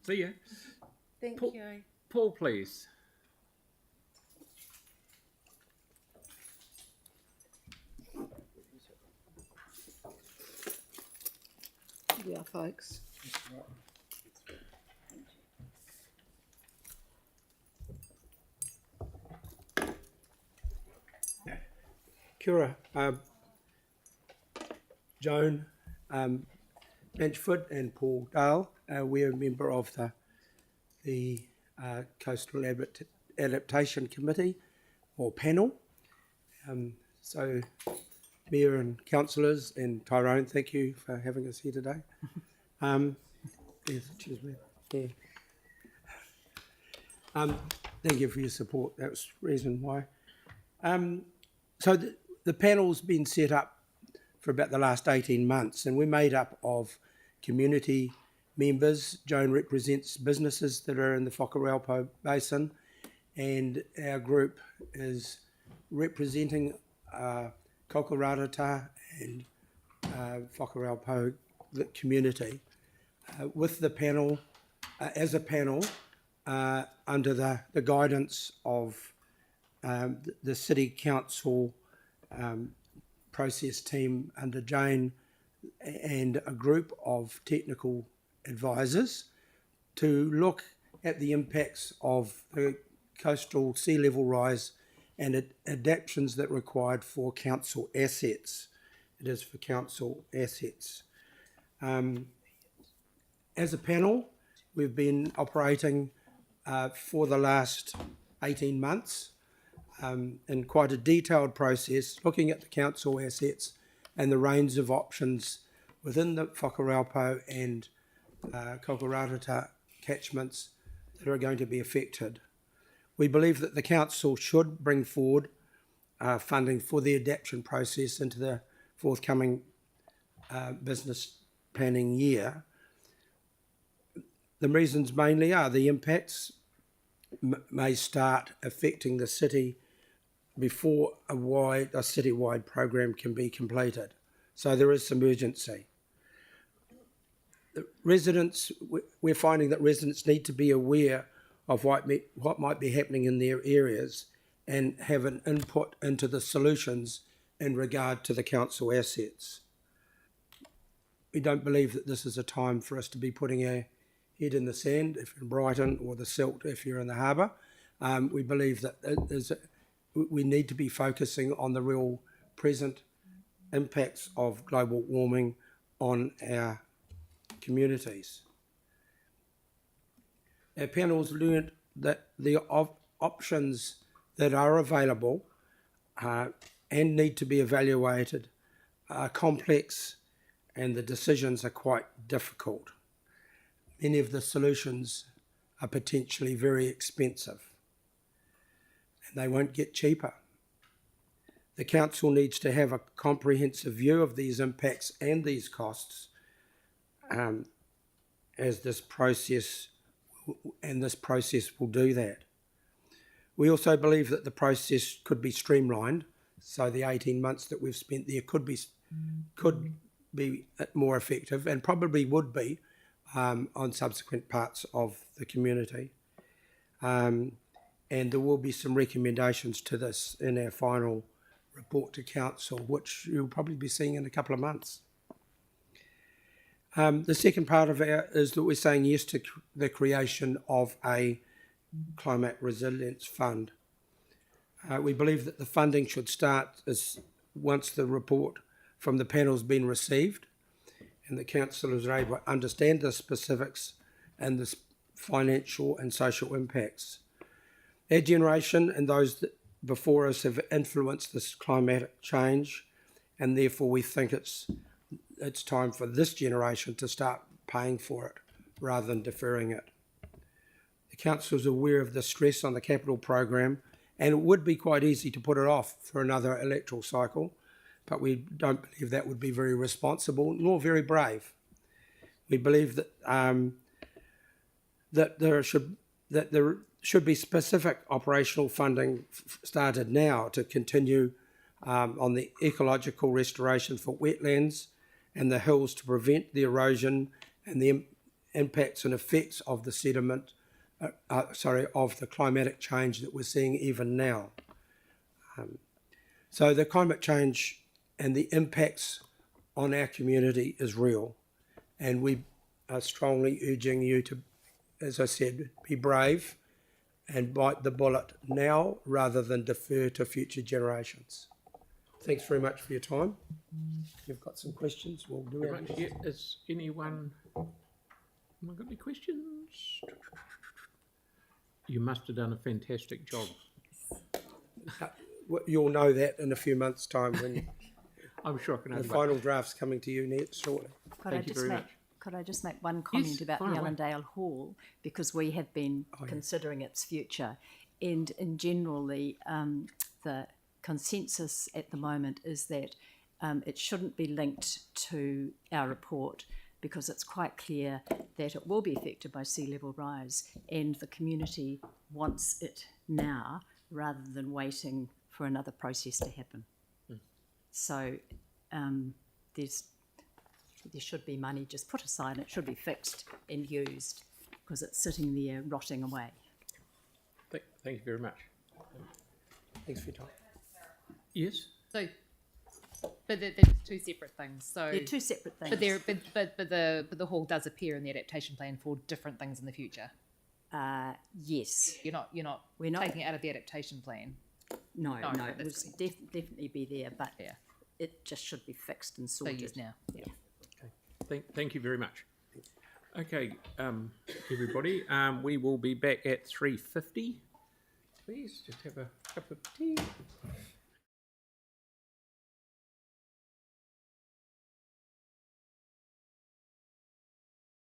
See you. Thank Paul, you. Paul, please. Here we are, folks. Kia ora, Joan Benchford and Paul Dahl. We're a member of the Coastal Adaptation Committee or panel. So, Mayor and councillors and Tyrone, thank you for having us here today. Yes, cheers, Mayor. Yeah. Thank you for your support. That was the reason why. So the panel's been set up for about the last 18 months, and we're made up of community members. Joan represents businesses that are in the Whakaraupo Basin, and our group is representing Kokorarata and Whakaraupo community with the panel, as a panel, under the guidance of the City Council process team under Jane and a group of technical advisors to look at the impacts of the coastal sea level rise and adaptations that are required for council assets. It is for council assets. As a panel, we've been operating for the last 18 months in quite a detailed process, looking at the council assets and the range of options within the Whakaraupo and Kokorarata catchments that are going to be affected. We believe that the council should bring forward funding for the adaptation process into the forthcoming business planning year. The reasons mainly are the impacts may start affecting the city before a citywide program can be completed. So there is some urgency. The residents, we're finding that residents need to be aware of what might be happening in their areas and have an input into the solutions in regard to the council assets. We don't believe that this is a time for us to be putting our head in the sand if you're in Brighton, or the silt if you're in the harbour. We believe that we need to be focusing on the real present impacts of global warming on our communities. Our panels learned that the options that are available and need to be evaluated are complex, and the decisions are quite difficult. Many of the solutions are potentially very expensive, and they won't get cheaper. The council needs to have a comprehensive view of these impacts and these costs as this process will do that. We also believe that the process could be streamlined, so the 18 months that we've spent there could be more effective, and probably would be on subsequent parts of the community. And there will be some recommendations to this in our final report to council, which you'll probably be seeing in a couple of months. The second part of it is that we're saying yes to the creation of a climate resilience fund. We believe that the funding should start once the report from the panel has been received and the councillors are able to understand the specifics and the financial and social impacts. Our generation and those that before us have influenced this climatic change, and therefore we think it's time for this generation to start paying for it rather than deferring it. The council is aware of the stress on the capital program, and it would be quite easy to put it off for another electoral cycle, but we don't believe that would be very responsible nor very brave. We believe that that there should be specific operational funding started now to continue on the ecological restoration for wetlands and the hills to prevent the erosion and the impacts and effects of the sediment, of the climatic change that we're seeing even now. So the climate change and the impacts on our community is real, and we are strongly urging you to, as I said, be brave and bite the bullet now rather than defer to future generations. Thanks very much for your time. If you've got some questions, we'll do it. Yeah, is anyone got any questions? You must have done a fantastic job. You'll know that in a few months' time when I'm sure I can the only final draft's coming to you next shortly. Thank you very much. Could I just make one comment about the fire away. Allendale Hall, because we have been considering its future, and in general the consensus at the moment is that it shouldn't be linked to our report, because it's quite clear that it will be affected by sea level rise, and the community wants it now rather than waiting for another process to happen. So there should be money just put aside, and it should be fixed and used, because it's sitting there rotting away. Thank you very much. Thanks for your time. Yes? So, but they're two separate things. So They're two separate things. but the hall does appear in the adaptation plan for different things in the future. Yes. We're not taking it out of the adaptation plan. No, it that's would definitely be there, but Yeah. it just should be fixed and So sorted. used now. Yeah. Thank you very much. Okay, everybody, we will be back at 3:50. Please just have a cup of tea.